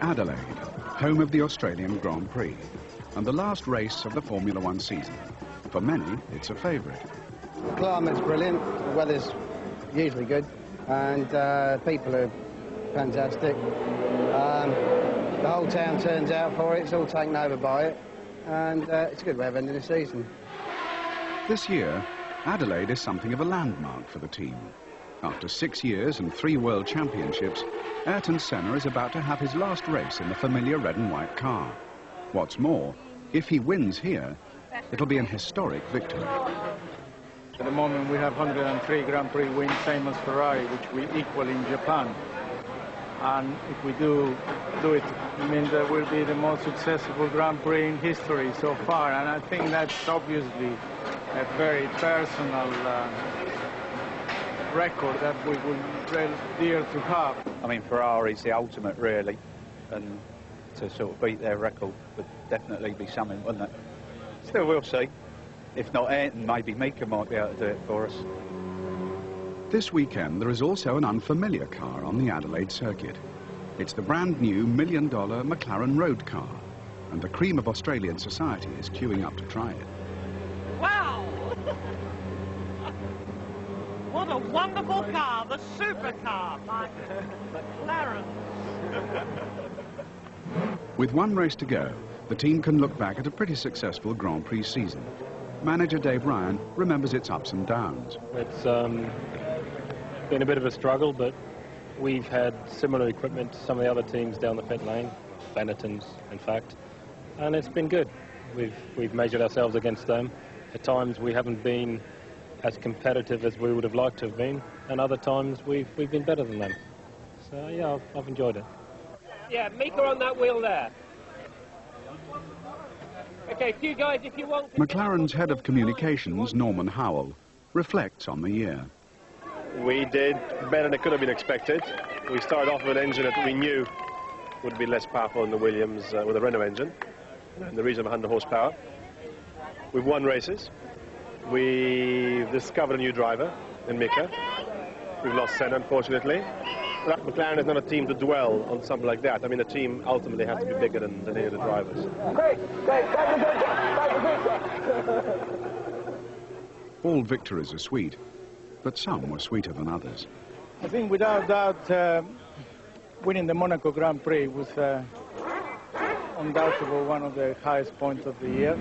Adelaide, home of the Australian Grand Prix, and the last race of the Formula One season. For many, it's a favourite. The climate's brilliant, the weather's usually good, and people are fantastic. The whole town turns out for it, it's all taken over by it, and it's a good way of ending the season. This year, Adelaide is something of a landmark for the team. After 6 years and 3 World Championships, Ayrton Senna is about to have his last race in the familiar red and white car. What's more, if he wins here, it'll be an historic victory. At the moment we have 103 Grand Prix wins, same as Ferrari, which we equal in Japan. And if we do it, it means that we'll be the most successful Grand Prix in history so far. And I think that's obviously a very personal record that we would really dear to have. I mean, Ferrari's the ultimate, really, and to sort of beat their record would definitely be something, wouldn't it? Still, we'll see. If not Ayrton, maybe Mika might be able to do it for us. This weekend, there is also an unfamiliar car on the Adelaide circuit. It's the brand new $1 million McLaren road car, and the cream of Australian society is queuing up to try it. Wow! What a wonderful car, the supercar, my McLaren. With one race to go, the team can look back at a pretty successful Grand Prix season. Manager Dave Ryan remembers its ups and downs. It's been a bit of a struggle, but we've had similar equipment to some of the other teams down the pit lane, Benetton's in fact, and it's been good. We've measured ourselves against them. At times we haven't been as competitive as we would have liked to have been, and other times we've been better than them. So yeah, I've enjoyed it. Yeah, Mika on that wheel there. Okay, few guys, if you want... McLaren's head of communications, Norman Howell, reflects on the year. We did better than it could have been expected. We started off with an engine that we knew would be less powerful than the Williams with a Renault engine, and the reason behind the horsepower. We've won races. We've discovered a new driver in Mika. We've lost Senna, unfortunately. But McLaren is not a team to dwell on something like that. I mean, the team ultimately has to be bigger than any of the drivers. All victories are sweet, but some were sweeter than others. I think without doubt, winning the Monaco Grand Prix was undoubtedly one of the highest points of the year.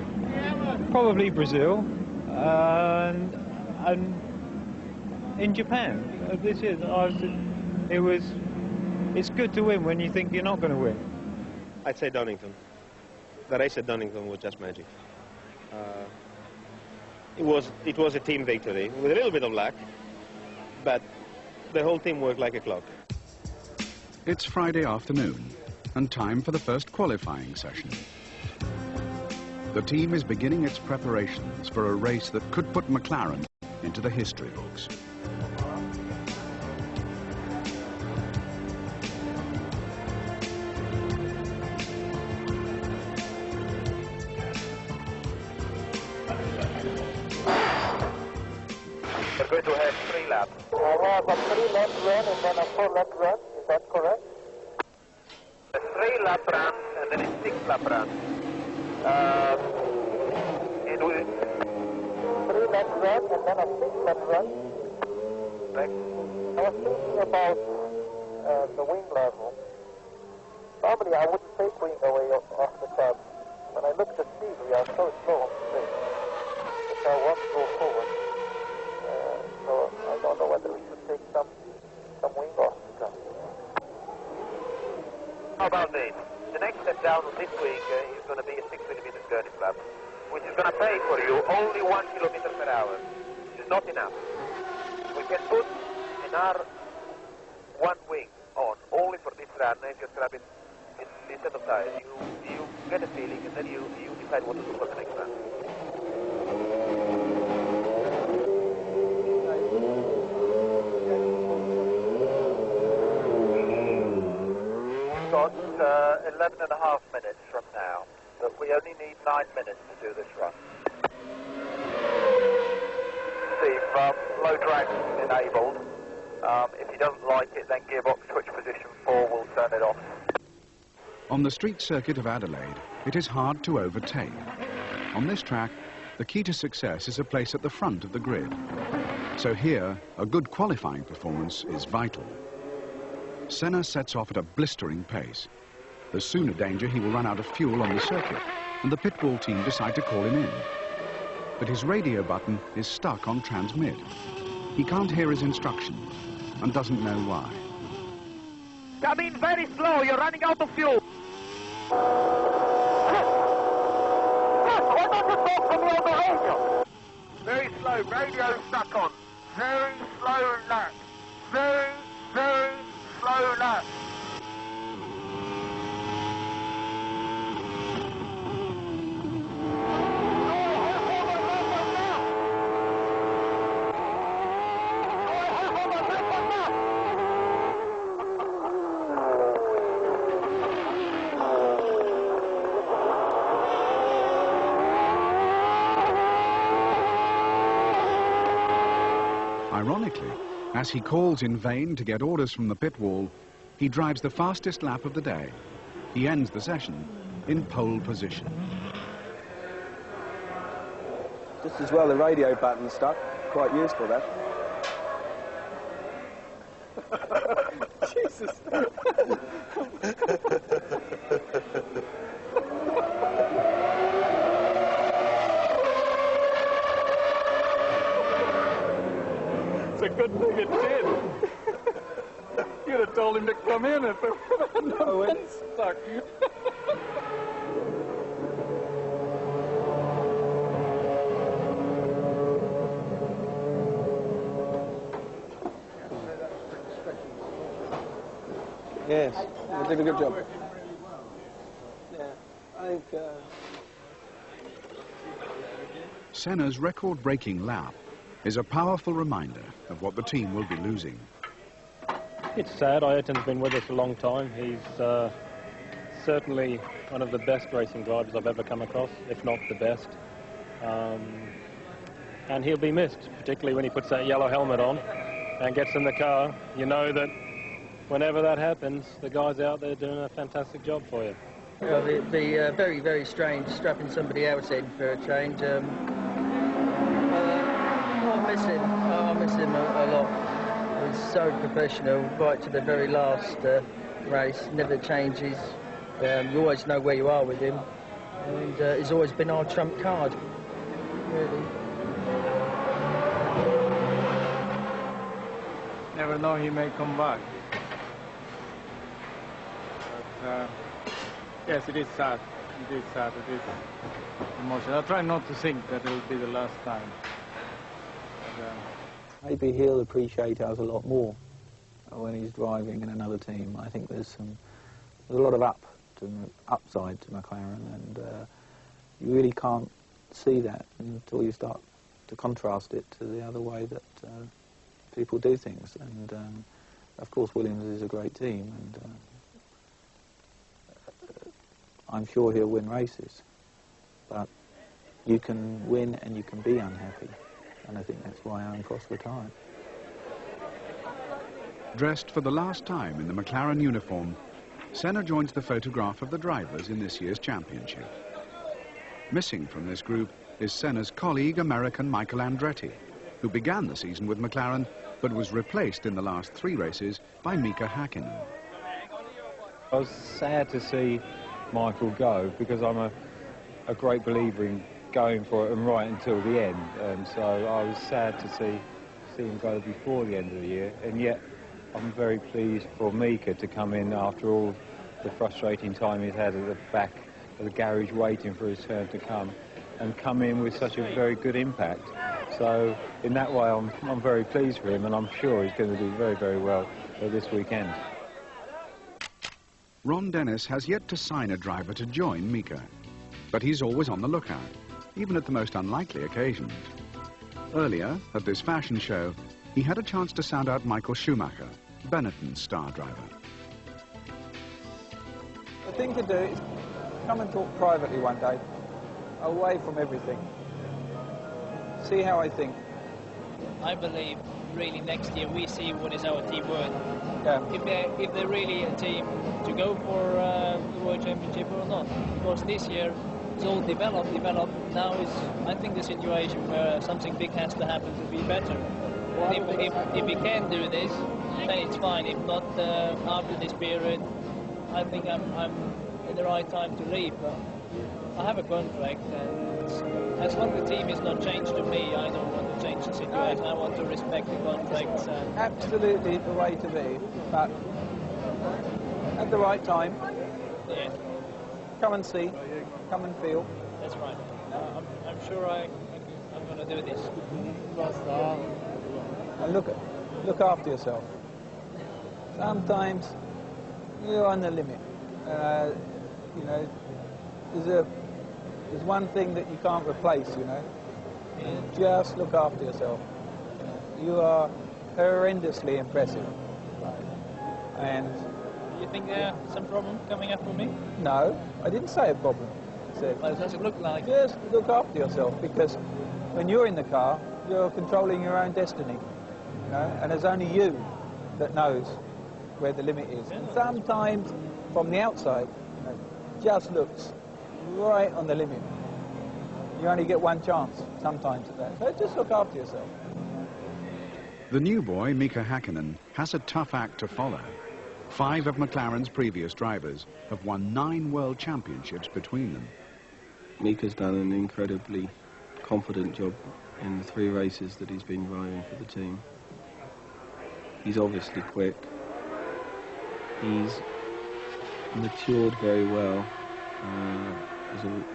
Probably Brazil, and in Japan. This is, it's good to win when you think you're not going to win. I'd say Donington. The race at Donington was just magic. It was a team victory with a little bit of luck, but the whole team worked like a clock. It's Friday afternoon, and time for the first qualifying session. The team is beginning its preparations for a race that could put McLaren into the history books. We're going to have 3 laps. I have a 3-lap run and then a 4-lap run, is that correct? A 3-lap run and then a 6-lap run. And we... 3-lap run and then a 6-lap run. Right. I was thinking about the wing level. Normally I wouldn't take wing away off the cab. When I look at the speed, we are so slow on the straight. The car won't go forward. So I don't know whether we should take some wing off the car. How about this? The next step down on this wing is going to be a 6mm gurney flap, which is going to pay for you only 1 kilometer per hour. It's not enough. We can put an R1 wing on only for this run and just grab it instead of tires. You get a feeling and then you decide what to do for the next run. We've got 11.5 minutes from now, but we only need 9 minutes to do this run. Steve, low drag enabled. If you don't like it, then gearbox switch position 4 will turn it off. On the street circuit of Adelaide, it is hard to overtake. On this track, the key to success is a place at the front of the grid. So here, a good qualifying performance is vital. Senna sets off at a blistering pace. There's soon a danger he will run out of fuel on the circuit, and the pit wall team decide to call him in. But his radio button is stuck on transmit. He can't hear his instructions and doesn't know why. Come in very slow, you're running out of fuel. Why don't you talk to me on the radio? Very slow, radio stuck on. Very slow lap. Very, very slow lap. Ironically, as he calls in vain to get orders from the pit wall, he drives the fastest lap of the day. He ends the session in pole position. Just as well the radio button stuck. Quite useful, that. Jesus. It's a good thing it did. You'd have told him to come in if it hadn't been stuck. Yes, you did a good job. Yeah, I think... Senna's record-breaking lap is a powerful reminder of what the team will be losing. It's sad. Ayrton's been with us a long time. He's certainly one of the best racing drivers I've ever come across, if not the best. And he'll be missed, particularly when he puts that yellow helmet on and gets in the car. You know that whenever that happens, the guy's out there doing a fantastic job for you. Well, it'd be very, very strange strapping somebody else in for a change. I miss him a lot. He's so professional, right to the very last race, never changes. You always know where you are with him, and he's always been our trump card, really. Never know, he may come back. But, yes, it is sad. It is sad. It is emotional. I try not to think that it will be the last time. Maybe he'll appreciate us a lot more when he's driving in another team. I think there's a lot of upside to McLaren, and you really can't see that until you start to contrast it to the other way that people do things. And of course, Williams is a great team, and I'm sure he'll win races. But you can win and you can be unhappy. And I think that's why Alan Prost retired. Dressed for the last time in the McLaren uniform, Senna joins the photograph of the drivers in this year's championship. Missing from this group is Senna's colleague, American Michael Andretti, who began the season with McLaren, but was replaced in the last 3 races by Mika Häkkinen. I was sad to see Michael go, because I'm a great believer in going for it and right until the end, and so I was sad to see him go before the end of the year, and yet I'm very pleased for Mika to come in after all the frustrating time he's had at the back of the garage waiting for his turn to come, and come in with such a very good impact. So in that way I'm very pleased for him, and I'm sure he's going to do very, very well this weekend. Ron Dennis has yet to sign a driver to join Mika, but he's always on the lookout, even at the most unlikely occasions. Earlier, at this fashion show, he had a chance to sound out Michael Schumacher, Benetton's star driver. The thing to do is come and talk privately one day, away from everything. See how I think. I believe really next year we see what is our team worth. Yeah. If they're really a team to go for the World Championship or not. Because this year it's all developed. Now is, I think, the situation where something big has to happen to be better. If we can do this, then it's fine. If not, after this period, I think I'm in the right time to leave. But I have a contract, and as long as the team is not changed to me, I don't want to change the situation. I want to respect the contracts. Absolutely the way to be, but at the right time. Yeah. Come and see, come and feel. That's right. I'm sure I'm going to do this. And look after yourself. Sometimes you're on the limit. You know, there's one thing that you can't replace. You know, just look after yourself. You are horrendously impressive, and. Do you think there's some problem coming up for me? No, I didn't say a problem. I said, well, does it look like? Just look after yourself, because when you're in the car, you're controlling your own destiny. You know, and there's only you that knows where the limit is. And sometimes, from the outside, you know, just looks right on the limit. You only get one chance sometimes at that. So just look after yourself. The new boy, Mika Häkkinen, has a tough act to follow. 5 of McLaren's previous drivers have won 9 world championships between them. Mika's done an incredibly confident job in the 3 races that he's been driving for the team. He's obviously quick. He's matured very well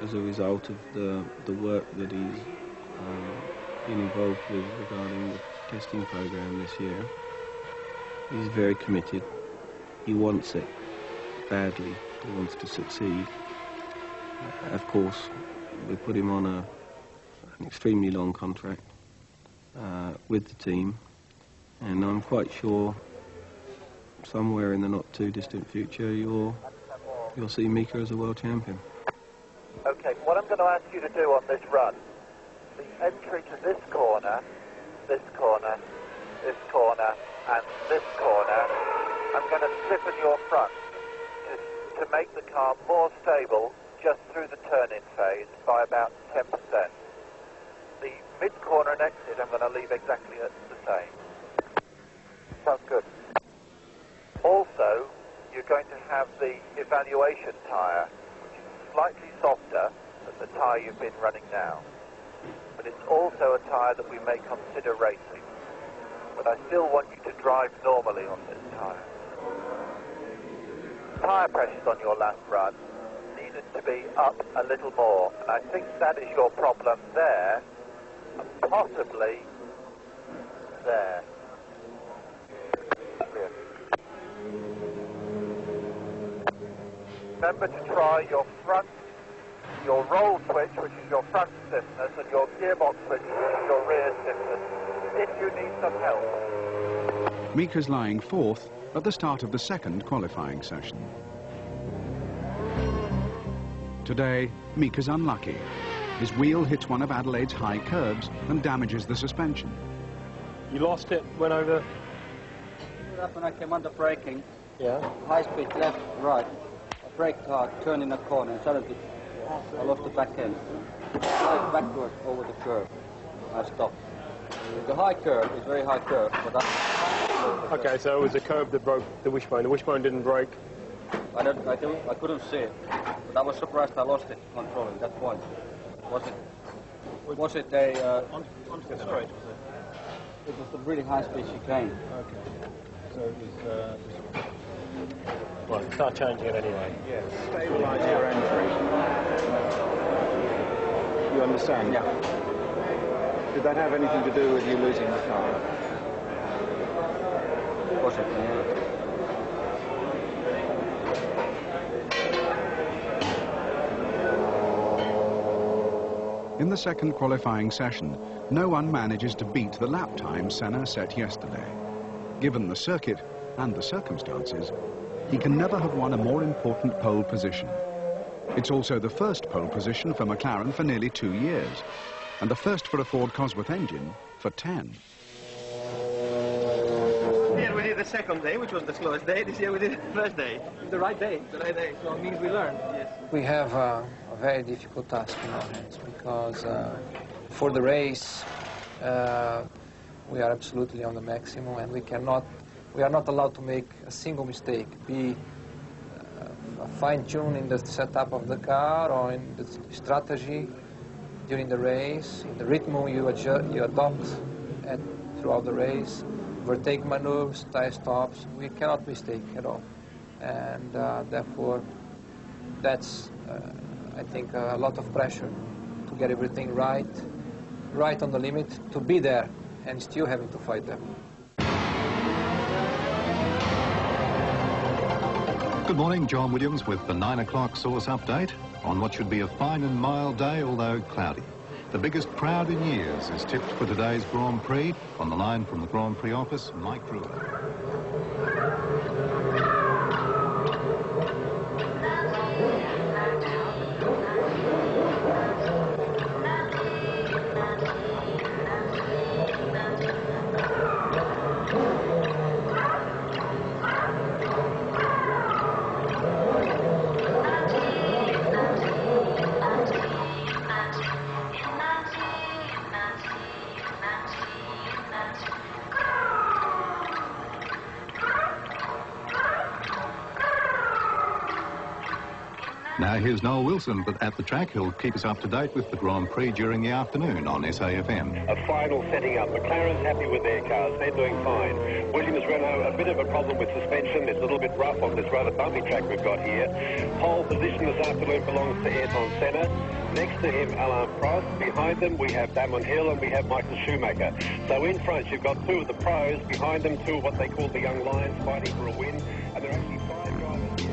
as a result of the work that he's been involved with regarding the testing program this year. He's very committed. He wants it badly. He wants to succeed. Of course, we put him on an extremely long contract with the team, and I'm quite sure somewhere in the not too distant future you'll see Mika as a world champion. Okay, what I'm going to ask you to do on this run, the entry to this corner, this corner, this corner, and this corner, I'm going to stiffen your front to make the car more stable just through the turn-in phase by about 10%. The mid-corner and exit I'm going to leave exactly the same. Sounds good. Also, you're going to have the evaluation tyre, which is slightly softer than the tyre you've been running now. But it's also a tyre that we may consider racing. But I still want you to drive normally on this tyre. Tyre pressures on your last run needed to be up a little more, and I think that is your problem there, and possibly there. Remember to try your front, your roll switch, which is your front stiffness, and your gearbox switch, which is your rear stiffness, if you need some help. Mika's lying 4th at the start of the 2nd qualifying session. Today, Mika's unlucky. His wheel hits one of Adelaide's high curbs and damages the suspension. You lost it, went over? When I came under braking, yeah, high speed left, right. I braked hard, turned in a corner, and suddenly I lost the back end. I went backward over the curve. I stopped. The high curve is very high curve, but okay, so it was a curve that broke the wishbone. The wishbone didn't break. I couldn't see it, but I was surprised I lost it control at that point. Was it a onto the straight? It was a really high speed chicane. Okay, so it was. Well, start changing it anyway. Yeah, stabilise your entry. You understand? Yeah. Did that have anything to do with you losing the car? Possibly, yeah. In the 2nd qualifying session, no one manages to beat the lap time Senna set yesterday. Given the circuit and the circumstances, he can never have won a more important pole position. It's also the first pole position for McLaren for nearly 2 years, and the first for a Ford Cosworth engine for 10. the second day, which was the slowest day. This year we did it the first day. The right day. The right day. So it means we learned. Yes. We have a very difficult task in our hands because for the race we are absolutely on the maximum, and we are not allowed to make a single mistake, be fine-tuned in the setup of the car or in the strategy during the race, in the rhythm you adopt throughout the race, overtake maneuvers, tire stops. We cannot mistake at all, and therefore that's I think a lot of pressure to get everything right on the limit, to be there and still having to fight them. Good morning, John Williams with the 9 o'clock source update on what should be a fine and mild day, although cloudy. The biggest crowd in years is tipped for today's Grand Prix. On the line from the Grand Prix office, Mike Brewer. Now here's Noel Wilson, but at the track he'll keep us up to date with the Grand Prix during the afternoon on SAFM. A final setting up. McLaren's happy with their cars. They're doing fine. Williams Renault, a bit of a problem with suspension. It's a little bit rough on this rather bumpy track we've got here. Pole position this afternoon belongs to Ayrton Senna. Next to him, Alain Prost. Behind them, we have Damon Hill and we have Michael Schumacher. So in front, you've got two of the pros. Behind them, two of what they call the young lions fighting for a win. And there are actually 5 drivers here.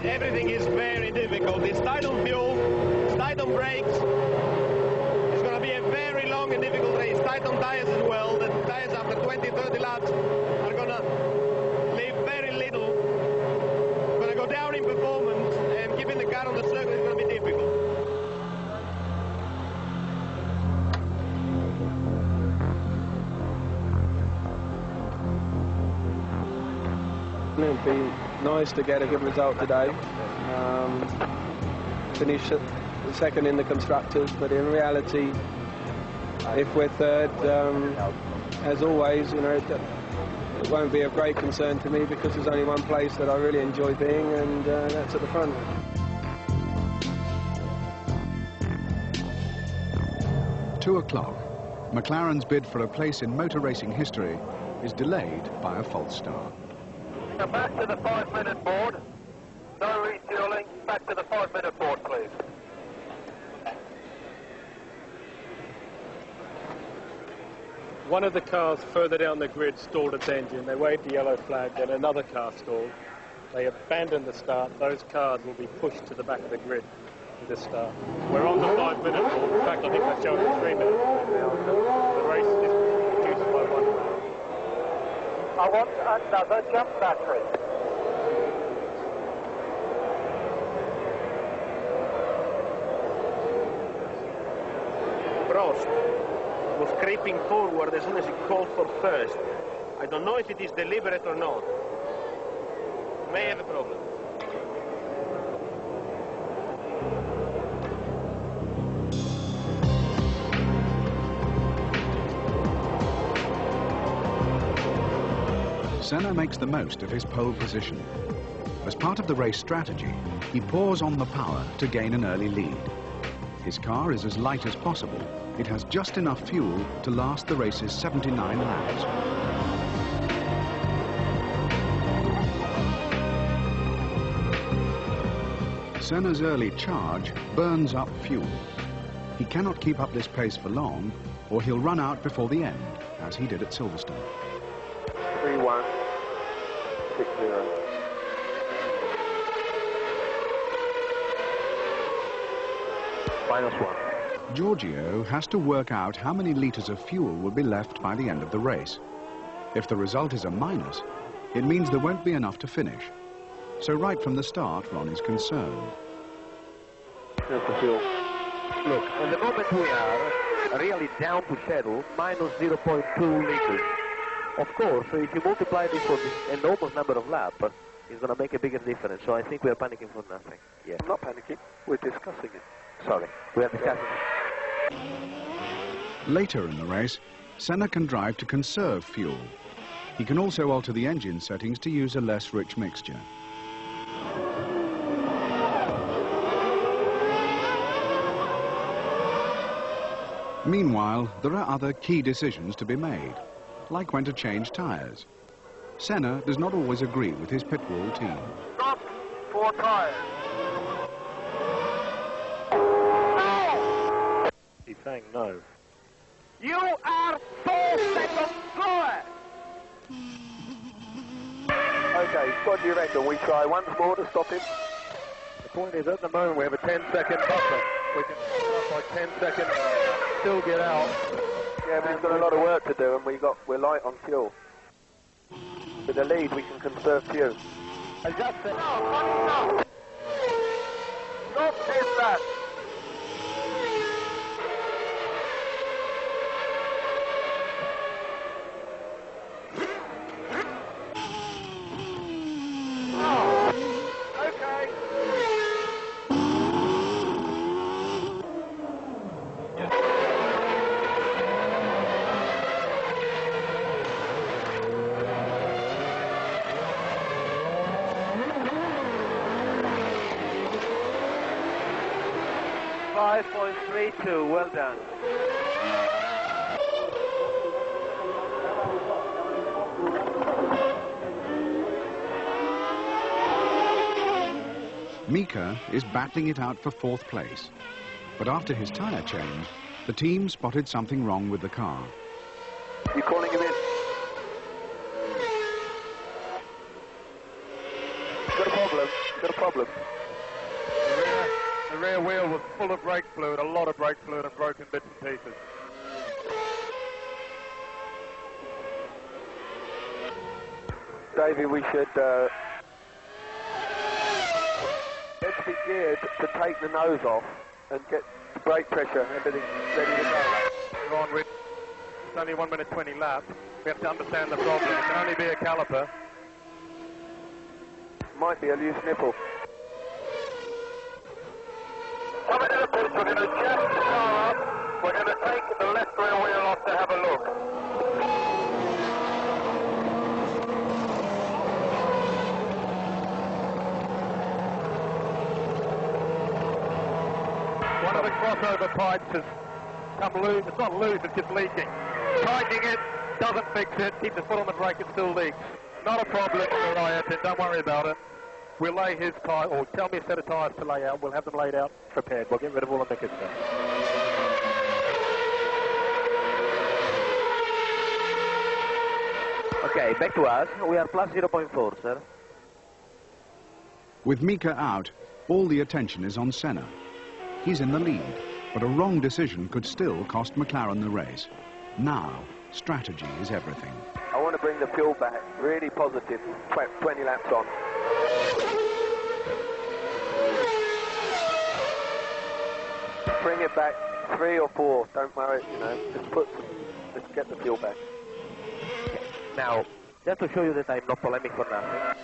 Everything is very difficult. It's tight on fuel, it's tight on brakes. It's going to be a very long and difficult race. Tight on tires as well. The tires after 20, 30 laps are going to leave very little. Going to go down in performance, and keeping the car on the circuit is going to be difficult. It would be nice to get a good result today. Finish second in the constructors, but in reality, if we're third, as always, you know, it won't be of great concern to me because there's only one place that I really enjoy being, and that's at the front. Two o'clock. McLaren's bid for a place in motor racing history is delayed by a false start. Back to the 5-minute board. No refueling. Back to the 5-minute board, please. One of the cars further down the grid stalled its engine. They waved the yellow flag, then another car stalled. They abandoned the start. Those cars will be pushed to the back of the grid for this start. We're on the 5-minute board. In fact, I think they're showing 3 minutes now. The race is reduced by 1 minute. I want another jump battery. Prost was creeping forward as soon as he called for first. I don't know if it is deliberate or not. May have a problem. Senna makes the most of his pole position. As part of the race strategy, he pours on the power to gain an early lead. His car is as light as possible. It has just enough fuel to last the race's 79 laps. Senna's early charge burns up fuel. He cannot keep up this pace for long, or he'll run out before the end, as he did at Silverstone. 3-1, 6-0. -1. Giorgio has to work out how many litres of fuel will be left by the end of the race. If the result is a minus, it means there won't be enough to finish. So right from the start, Ron is concerned. Here's the fuel. Look, at the moment we are really down to settle, -0.2 liters. Of course, so if you multiply this for the enormous number of laps, it's going to make a bigger difference. So I think we are panicking for nothing. Yeah. I'm not panicking. We're discussing it. Sorry, we are discussing it. Later in the race, Senna can drive to conserve fuel. He can also alter the engine settings to use a less rich mixture. Meanwhile, there are other key decisions to be made, like when to change tyres. Senna does not always agree with his pit wall team. Stop 4 tyres. He's saying no. You are 4 seconds slower. Okay, what do you reckon? We try once more to stop him? The point is, at the moment, we have a 10-second buffer. We can stop by 10 seconds, still get out. Yeah, but we've got a lot of work to do, and we're light on fuel. With the lead, we can conserve fuel. Adjust it. No. Stop this lap. Okay. 5.32, well done. Mika is battling it out for 4th place. But after his tyre change, the team spotted something wrong with the car. You calling him in? Got a problem. Got a problem. The rear wheel was full of brake fluid, a lot of brake fluid and broken bits and pieces. Davey, we should let's be geared to take the nose off and get the brake pressure, everything ready to go. We're on with, it's only 1 minute 20 laps. We have to understand the problem. It can only be a caliper. Might be a loose nipple. Coming to the pits, we're going to jack the car up. We're going to take the left rear wheel off to have a look. One of the crossover pipes has come loose. It's not loose, it's just leaking. Tightening it doesn't fix it. Keep the foot on the brake, it still leaks. Not a problem, Ryan. Don't worry about it. We'll lay his tyre, or tell me a set of tyres to lay out. We'll have them laid out, prepared. We'll get rid of all the knickers there. Okay, back to us. We are plus 0.4, sir. With Mika out, all the attention is on Senna. He's in the lead, but a wrong decision could still cost McLaren the race. Now, strategy is everything. I want to bring the fuel back, really positive, 20 laps on. Bring it back 3 or 4, don't worry, you know, let's get the fuel back. Now, just to show you that I'm not polemic for nothing.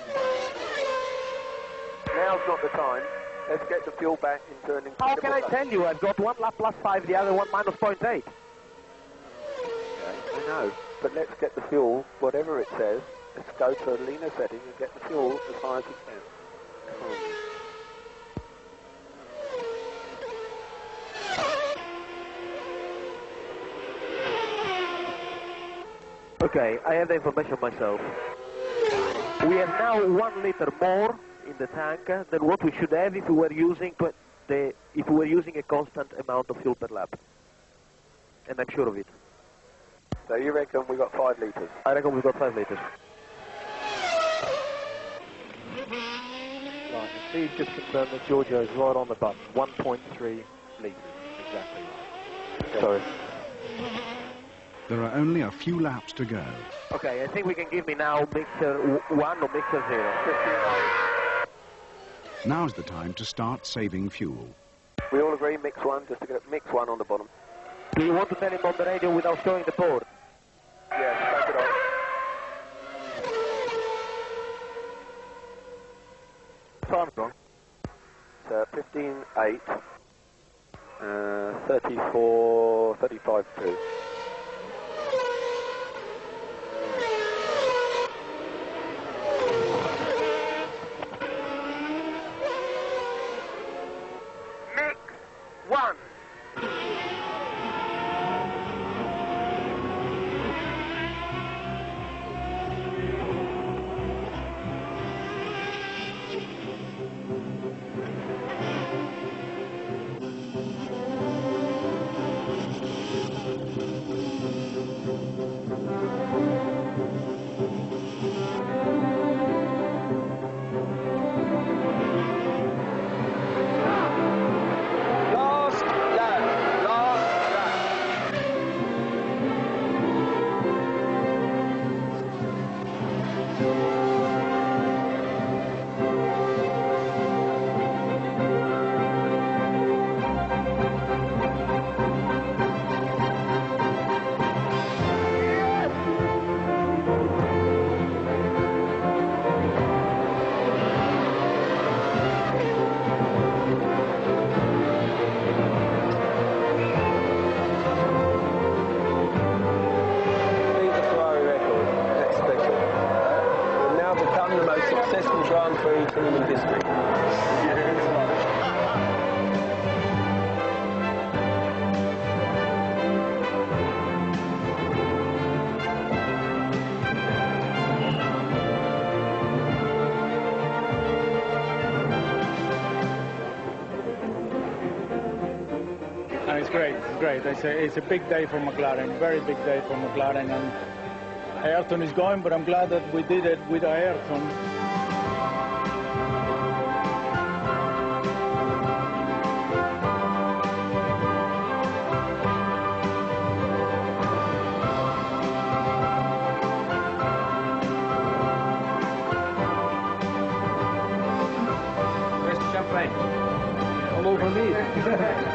Now's not the time. Let's get the fuel back into an incredible How can I tell you? I've got 1 lap plus 5, the other one minus 0.8. Okay, I know, but let's get the fuel, whatever it says, let's go to a leaner setting and get the fuel as high as we can. Okay, I have the information myself. We have now 1 liter more in the tank than what we should have if we were using a constant amount of fuel per lap. And I'm sure of it. So you reckon we got 5 litres? I reckon we've got 5 litres. Right, and Steve just confirmed that Giorgio's right on the button. 1.3 litres, exactly right. Okay. Sorry. There are only a few laps to go. Okay, I think we can give me now mixer 1 or mixer 0. 15. Now's the time to start saving fuel. We all agree mix 1, just to get mix 1 on the bottom. Do you want to tell him on the radio without showing the board? Yes, take it off. time's gone? It's 15.8, 34, 35.2. Mix 1. It's great, it's great. It's a big day for McLaren, very big day for McLaren, and Ayrton is going, but I'm glad that we did it with Ayrton. Where's the champagne? All over me.